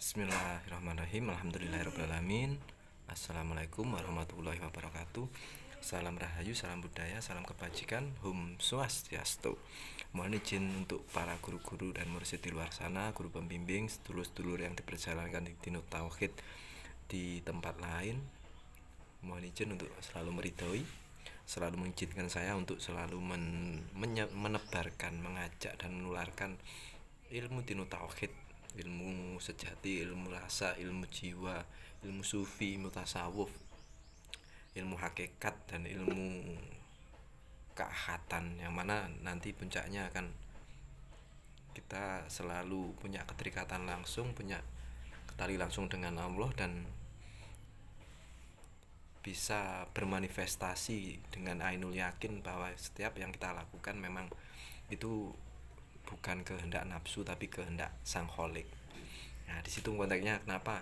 Bismillahirrahmanirrahim. Alhamdulillahirrahmanirrahim. Assalamualaikum warahmatullahi wabarakatuh. Salam rahayu, salam budaya, salam kebajikan. Hum Swastiastu. Mohon izin untuk para guru-guru dan murid di luar sana, guru pembimbing, sedulur-sedulur yang diperjalankan di Dinut Tauhid di tempat lain. Mohon izin untuk selalu meridhoi, selalu mengizinkan saya untuk selalu menebarkan, mengajak dan menularkan ilmu Dinut Tauhid, ilmu sejati, ilmu rasa, ilmu jiwa, ilmu sufi, ilmu tasawuf, ilmu hakikat, dan ilmu keahatan, yang mana nanti puncaknya akan kita selalu punya keterikatan langsung, punya tali langsung dengan Allah, dan bisa bermanifestasi dengan ainul yakin bahwa setiap yang kita lakukan memang itu bukan kehendak nafsu tapi kehendak sang kholik. Nah, di situ konteksnya kenapa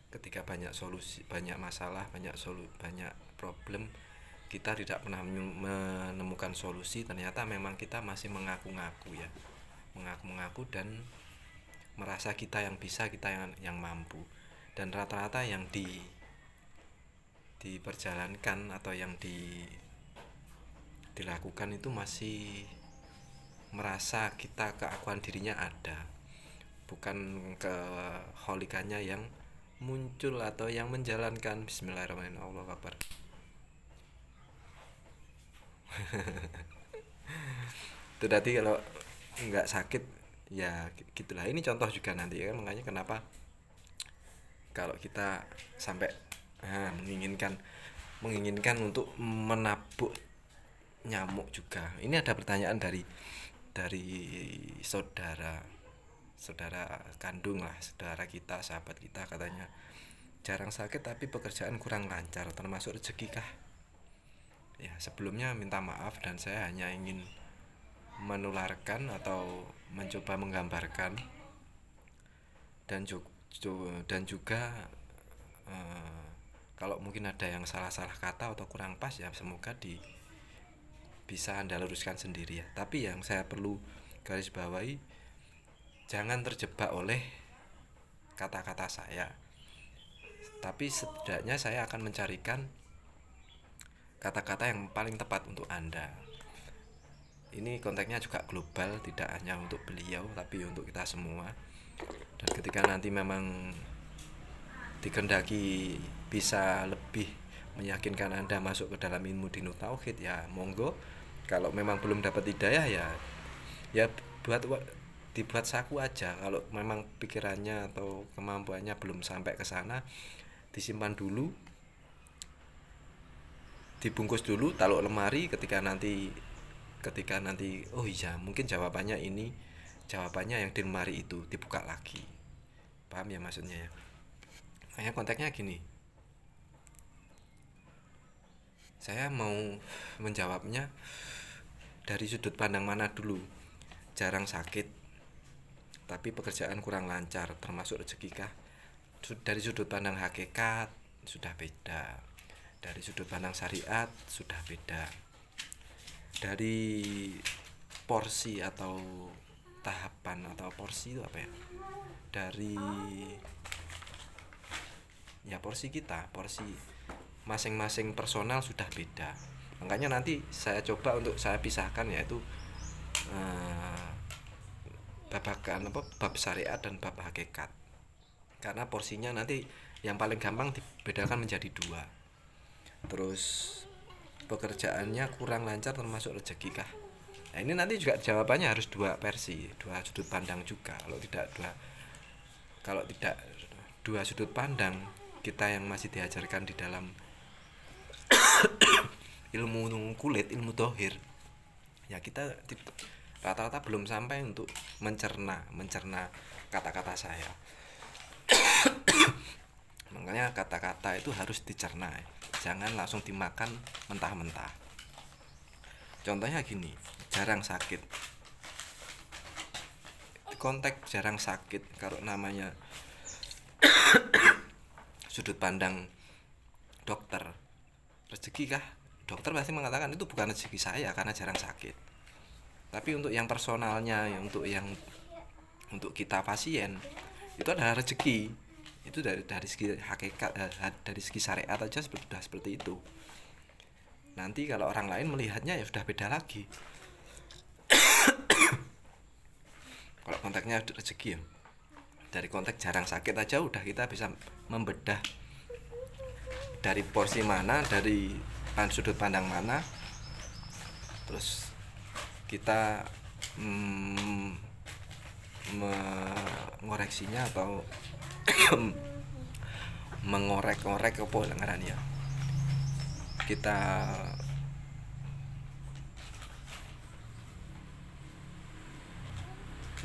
ketika banyak solusi, banyak masalah, banyak problem, kita tidak pernah menemukan solusi, ternyata memang kita masih mengaku-ngaku ya. Mengaku-ngaku dan merasa kita yang bisa, kita yang mampu. Dan rata-rata yang diperjalankan atau yang dilakukan itu masih merasa kita keakuan dirinya ada, bukan keholikannya yang muncul atau yang menjalankan. Bismillahirrahmanirrahim. Allahu Akbar. Itu tadi kalau nggak sakit ya gitulah. Ini contoh juga nanti ya, makanya kenapa kalau kita sampai menginginkan untuk menabuk nyamuk juga. Ini ada pertanyaan dari saudara kandung lah, saudara kita, sahabat kita, katanya jarang sakit tapi pekerjaan kurang lancar, termasuk rezeki kah? Ya, sebelumnya minta maaf, dan saya hanya ingin menularkan atau mencoba menggambarkan dan juga kalau mungkin ada yang salah kata atau kurang pas ya semoga bisa Anda luruskan sendiri ya. Tapi yang saya perlu garis bawahi, jangan terjebak oleh kata-kata saya. Tapi setidaknya saya akan mencarikan kata-kata yang paling tepat untuk Anda. Ini konteksnya juga global, tidak hanya untuk beliau tapi untuk kita semua. Dan ketika nanti memang dikehendaki bisa lebih meyakinkan Anda masuk ke dalam ilmu Dinut Tauhid, ya monggo. Kalau memang belum dapat hidayah ya dibuat saku aja. Kalau memang pikirannya atau kemampuannya belum sampai ke sana, disimpan dulu, dibungkus dulu, taruh lemari. Ketika nanti oh iya mungkin jawabannya ini, jawabannya yang di lemari itu dibuka lagi. Paham ya maksudnya ya? Makanya konteksnya gini, saya mau menjawabnya dari sudut pandang mana dulu. Jarang sakit tapi pekerjaan kurang lancar, termasuk rezeki kah? Dari sudut pandang hakikat sudah beda, dari sudut pandang syariat sudah beda, dari porsi atau tahapan atau porsi itu apa ya, dari ya porsi kita, porsi masing-masing personal sudah beda. Makanya nanti saya coba untuk saya pisahkan, yaitu bab syariat dan bab hakikat, karena porsinya nanti yang paling gampang dibedakan menjadi dua. Terus pekerjaannya kurang lancar termasuk rezeki kah? Nah, ini nanti juga jawabannya harus dua versi, dua sudut pandang juga. Kalau tidak dua sudut pandang, kita yang masih diajarkan di dalam ilmu kulit, ilmu dohir, ya kita rata-rata belum sampai untuk mencerna kata-kata saya. Makanya kata-kata itu harus dicerna, jangan langsung dimakan mentah-mentah. Contohnya gini, jarang sakit. Konteks jarang sakit, kalau namanya sudut pandang dokter, rezeki kah? Dokter pasti mengatakan itu bukan rezeki saya karena jarang sakit. Tapi untuk yang personalnya, untuk kita pasien, itu adalah rezeki. Itu dari segi hakikat, dari segi syariat aja sudah seperti itu. Nanti kalau orang lain melihatnya ya sudah beda lagi. Kalau konteksnya rezeki ya, dari konteks jarang sakit aja udah kita bisa membedah dari porsi mana, dari sudut pandang mana, terus kita mengoreksinya atau mengorek-ngorek apa ngarannya ya, kita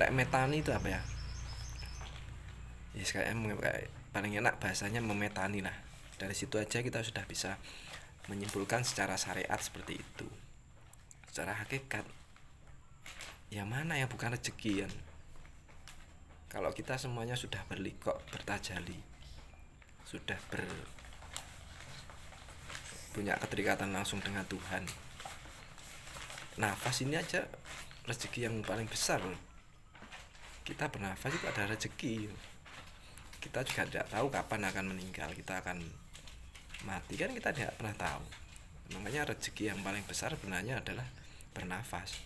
kayak metani itu apa ya, yes, kayak paling enak bahasanya memetani lah. Dari situ aja kita sudah bisa menyimpulkan secara syariat seperti itu. Secara hakikat yang mana yang bukan rezeki kan? Kalau kita semuanya sudah berlikok, bertajali, sudah punya keterikatan langsung dengan Tuhan, nafas ini aja rezeki yang paling besar. Kita bernafas itu ada rezeki. Kita juga tidak tahu kapan akan meninggal, kita akan mati kan, kita tidak pernah tahu. Namanya rezeki yang paling besar sebenarnya adalah bernafas,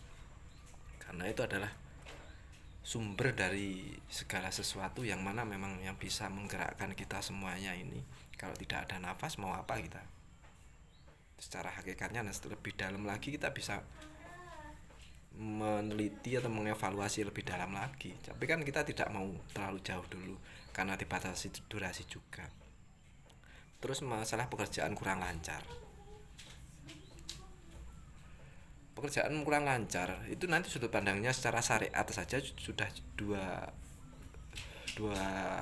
karena itu adalah sumber dari segala sesuatu yang mana memang yang bisa menggerakkan kita semuanya ini. Kalau tidak ada nafas mau apa kita? Secara hakikatnya lebih dalam lagi kita bisa meneliti atau mengevaluasi lebih dalam lagi. Tapi kan kita tidak mau terlalu jauh dulu karena dibatasi durasi juga. Terus masalah pekerjaan kurang lancar. Pekerjaan kurang lancar itu nanti sudut pandangnya secara syariat saja sudah dua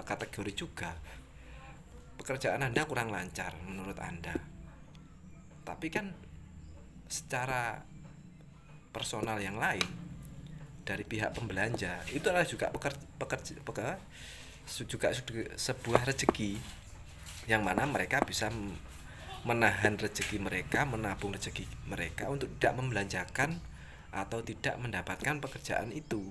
kategori juga. Pekerjaan Anda kurang lancar menurut Anda, tapi kan secara personal yang lain dari pihak pembelanja itu adalah juga juga sebuah rezeki yang mana mereka bisa menahan rezeki mereka, menabung rezeki mereka untuk tidak membelanjakan atau tidak mendapatkan pekerjaan itu.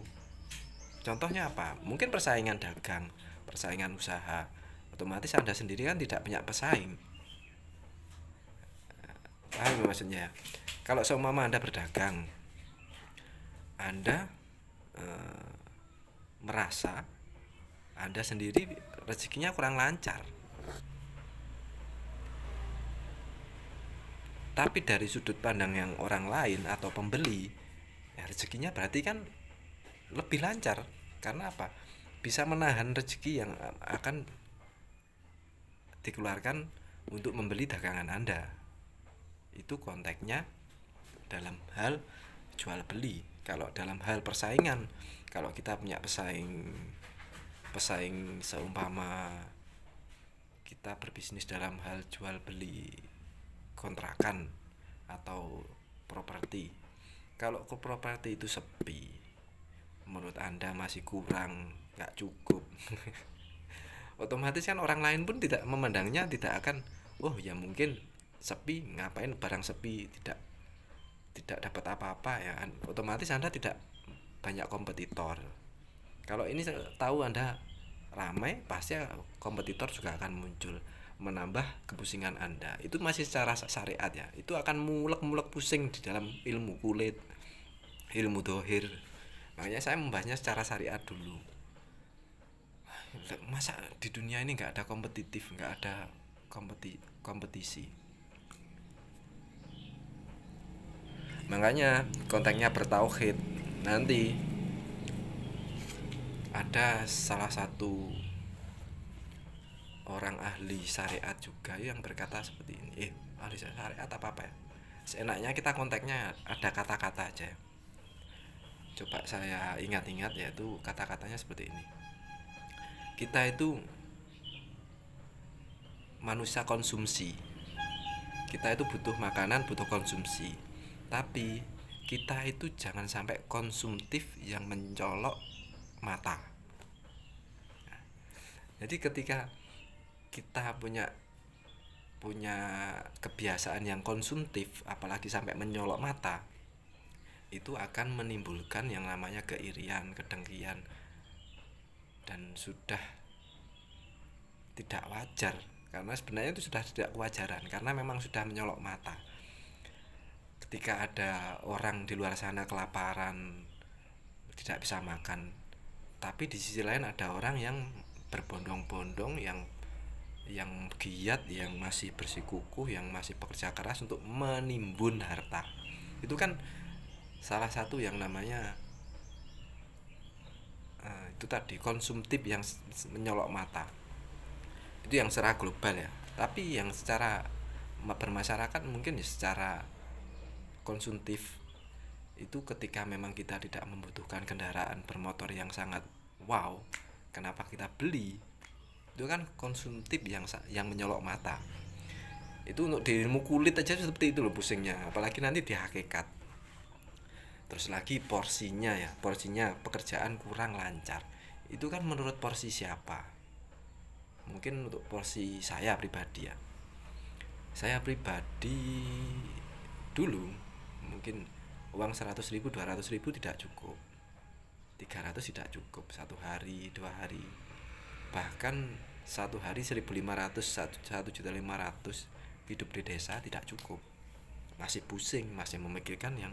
Contohnya apa? Mungkin persaingan dagang, persaingan usaha. Otomatis Anda sendiri kan tidak punya pesaing. Paham maksudnya? Kalau seumpama Anda berdagang, Anda merasa Anda sendiri rezekinya kurang lancar, tapi dari sudut pandang yang orang lain atau pembeli ya rezekinya berarti kan lebih lancar. Karena apa? Bisa menahan rezeki yang akan dikeluarkan untuk membeli dagangan Anda. Itu konteksnya dalam hal jual beli. Kalau dalam hal persaingan, kalau kita punya pesaing seumpama kita berbisnis dalam hal jual beli kontrakan atau properti. Kalau ke properti itu sepi, menurut Anda masih kurang, nggak cukup, otomatis kan orang lain pun tidak memandangnya, tidak akan, oh ya mungkin sepi, ngapain barang sepi, tidak dapat apa-apa ya kan. Otomatis Anda tidak banyak kompetitor. Kalau ini tahu Anda ramai, pasti kompetitor juga akan muncul, menambah kepusingan Anda. Itu masih secara syariat ya. Itu akan mulek pusing di dalam ilmu kulit, ilmu dohir. Makanya saya membahasnya secara syariat dulu. Masa di dunia ini nggak ada kompetitif, nggak ada kompetisi. Makanya konteksnya bertauhid. Nanti ada salah satu orang ahli syariat juga yang berkata seperti ini. Ahli syariat apa ya? Seenaknya kita konteksnya ada kata-kata aja. Coba saya ingat-ingat, yaitu kata-katanya seperti ini. Kita itu manusia konsumsi. Kita itu butuh makanan, butuh konsumsi. Tapi kita itu jangan sampai konsumtif yang mencolok mata. Jadi ketika kita punya kebiasaan yang konsumtif, apalagi sampai menyolok mata, itu akan menimbulkan yang namanya keirian, kedengkian, dan sudah tidak wajar, karena sebenarnya itu sudah tidak kewajaran, karena memang sudah menyolok mata. Ketika ada orang di luar sana kelaparan, tidak bisa makan, tapi di sisi lain ada orang yang berbondong-bondong, yang giat, yang masih bersikukuh, yang masih bekerja keras untuk menimbun harta. Itu kan salah satu yang namanya itu tadi konsumtif yang menyolok mata. Itu yang secara global ya. Tapi yang secara bermasyarakat mungkin ya secara konsumtif itu ketika memang kita tidak membutuhkan kendaraan bermotor yang sangat wow, kenapa kita beli? Itu kan konsumtif yang menyolok mata. Itu untuk dirimu kulit aja seperti itu loh pusingnya, apalagi nanti di hakikat. Terus lagi porsinya pekerjaan kurang lancar. Itu kan menurut porsi siapa? Mungkin untuk porsi saya pribadi ya. Saya pribadi dulu mungkin uang 100.000, 200.000 tidak cukup. 300 tidak cukup satu hari, 2 hari. Bahkan satu hari 1.500, 1.500.000 hidup di desa tidak cukup. Masih pusing, masih memikirkan yang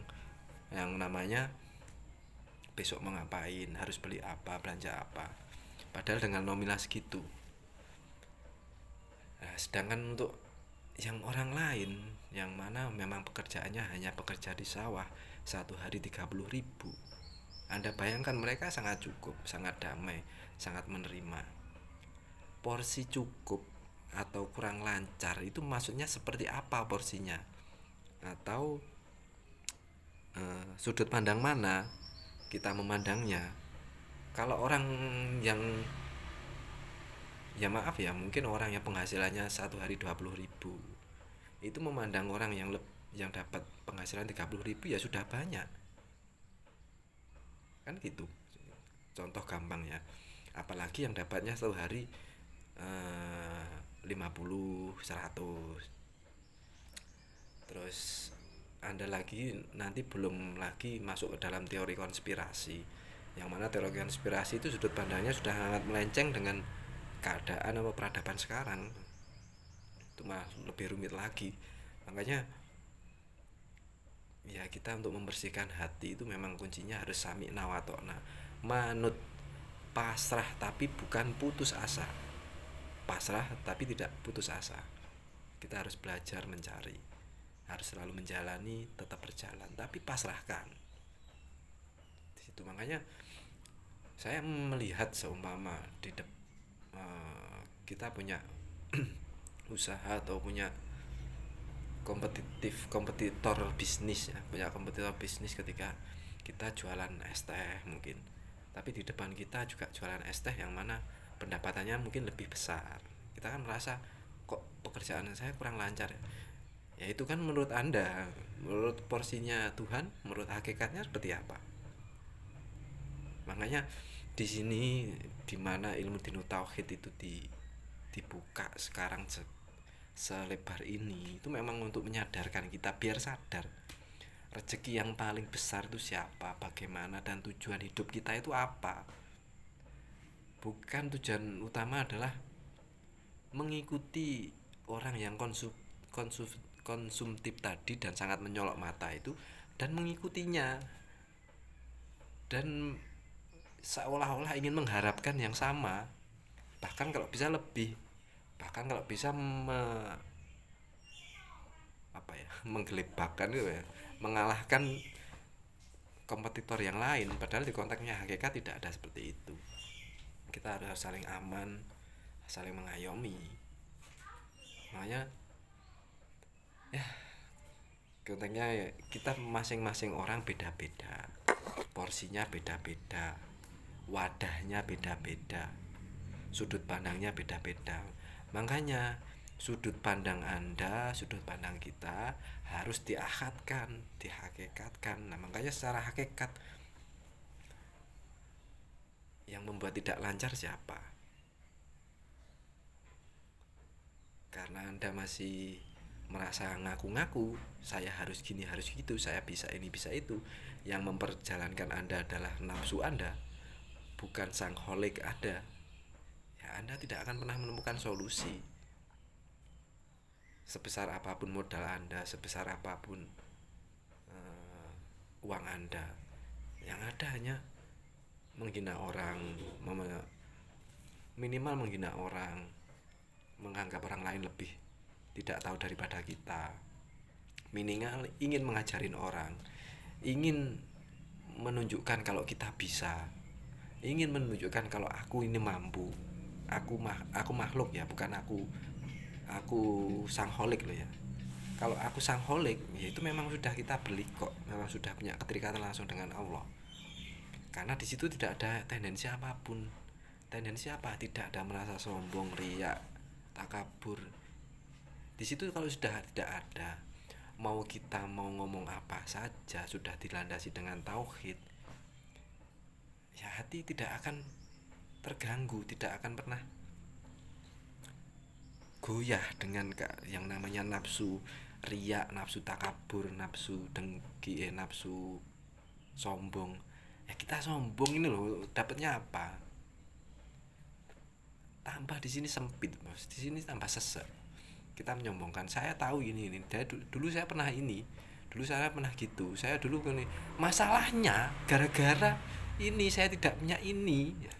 namanya besok mau ngapain, harus beli apa, belanja apa. Padahal dengan nominal segitu. Nah, sedangkan untuk yang orang lain yang mana memang pekerjaannya hanya bekerja di sawah, satu hari 30.000, Anda bayangkan mereka sangat cukup, sangat damai, sangat menerima. Porsi cukup atau kurang lancar itu maksudnya seperti apa porsinya, atau sudut pandang mana kita memandangnya. Kalau orang yang, ya maaf ya, mungkin orang yang penghasilannya satu hari 20.000 itu memandang orang yang dapat penghasilan 30.000 ya sudah banyak, kan gitu. Contoh gampang ya, apalagi yang dapatnya satu hari 50, 100. Terus Anda lagi nanti belum lagi masuk ke dalam teori konspirasi, yang mana teori konspirasi itu sudut pandangnya sudah sangat melenceng dengan keadaan atau peradaban sekarang. Itu malah lebih rumit lagi. Makanya ya kita untuk membersihkan hati itu memang kuncinya harus sami'na wa ta'na, manut, pasrah tapi bukan putus asa. Pasrah tapi tidak putus asa. Kita harus belajar mencari, harus selalu menjalani, tetap berjalan, tapi pasrahkan. Di situ makanya saya melihat seumpama kita punya usaha atau punya kompetitor bisnis ya, punya kompetitor bisnis ketika kita jualan es teh mungkin, tapi di depan kita juga jualan es teh yang mana pendapatannya mungkin lebih besar. Kita kan merasa kok pekerjaan saya kurang lancar ya. Ya itu kan menurut Anda, menurut porsinya Tuhan, menurut hakikatnya seperti apa. Makanya di sini di mana ilmu dinu tauhid itu dibuka sekarang selebar ini, itu memang untuk menyadarkan kita biar sadar rezeki yang paling besar itu siapa, bagaimana, dan tujuan hidup kita itu apa. Bukan tujuan utama adalah mengikuti orang yang konsumtif tadi dan sangat menyolok mata itu, dan mengikutinya, dan seolah-olah ingin mengharapkan yang sama, bahkan kalau bisa lebih, bahkan kalau bisa menggelebakkan gitu ya, mengalahkan kompetitor yang lain, padahal di konteksnya hakikat tidak ada seperti itu. Kita harus saling aman, saling mengayomi. Makanya ya konteksnya ya, kita masing-masing orang beda-beda, porsinya beda-beda, wadahnya beda-beda, sudut pandangnya beda-beda. Makanya sudut pandang Anda, sudut pandang kita harus diakatkan, dihakikatkan. Nah, makanya secara hakikat yang membuat tidak lancar siapa? Karena Anda masih merasa ngaku-ngaku, saya harus gini, harus gitu, saya bisa ini, bisa itu. Yang memperjalankan Anda adalah nafsu Anda, bukan sang holik Anda. Ya ya Anda tidak akan pernah menemukan solusi. Sebesar apapun modal Anda, sebesar apapun uang Anda, yang ada hanya menghina orang, minimal menghina orang, menganggap orang lain lebih tidak tahu daripada kita, minimal ingin mengajarin orang, ingin menunjukkan kalau kita bisa, ingin menunjukkan kalau aku ini mampu, aku makhluk ya, bukan aku sangholik loh ya. Kalau aku sangholik, ya itu memang sudah kita beli kok, memang sudah punya keterikatan langsung dengan Allah. Karena di situ tidak ada tendensi apapun. Tendensi apa? Tidak ada merasa sombong, riak, takabur. Di situ kalau sudah tidak ada, mau kita mau ngomong apa saja sudah dilandasi dengan tauhid, ya hati tidak akan terganggu, tidak akan pernah goyah dengan yang namanya nafsu riak, nafsu takabur, nafsu dengki, nafsu sombong. Ya kita sombong ini loh, dapatnya apa? Tambah di sini sempit, Bos. Di sini tambah sesek. Kita menyombongkan, saya tahu ini. Dulu saya pernah ini. Dulu saya pernah gitu. Saya dulu ini. Masalahnya gara-gara ini saya tidak punya ini. Ya,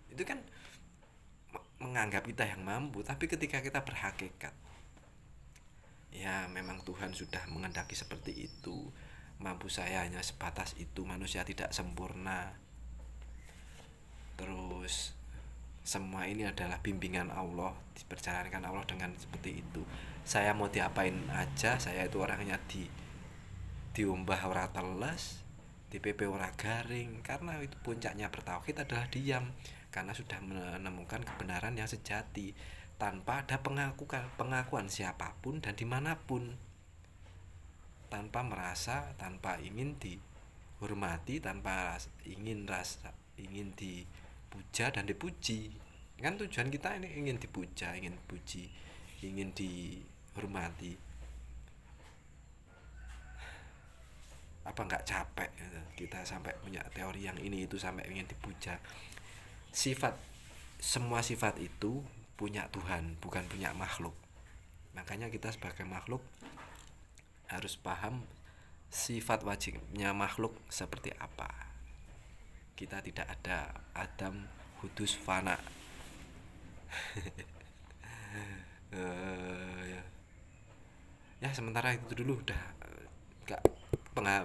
itu kan menganggap kita yang mampu, tapi ketika kita berhakikat, ya memang Tuhan sudah mengendaki seperti itu. Mampu saya hanya sebatas itu, manusia tidak sempurna. Terus semua ini adalah bimbingan Allah, diperjalankan Allah dengan seperti itu. Saya mau diapain aja, saya itu orangnya diumbah ora teles, di PP ora garing, karena itu puncaknya bertauhid adalah diam, karena sudah menemukan kebenaran yang sejati tanpa ada pengakuan siapapun dan dimanapun, tanpa merasa, tanpa ingin dihormati, tanpa ingin dipuja dan dipuji. Kan tujuan kita ini ingin dipuja, ingin dipuji, ingin dihormati. Apa nggak capek gitu? Kita sampai punya teori yang ini itu sampai ingin dipuja. Semua sifat itu punya Tuhan, bukan punya makhluk. Makanya kita sebagai makhluk harus paham sifat wajibnya makhluk seperti apa. Kita tidak ada Adam hudus fana. Ya sementara itu dulu udah gak,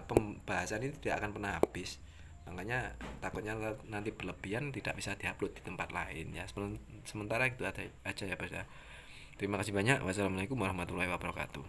pembahasan ini tidak akan pernah habis, makanya takutnya nanti berlebihan tidak bisa diupload di tempat lain ya. Sementara itu aja ya Bos ya. Terima kasih banyak. Wassalamualaikum warahmatullahi wabarakatuh.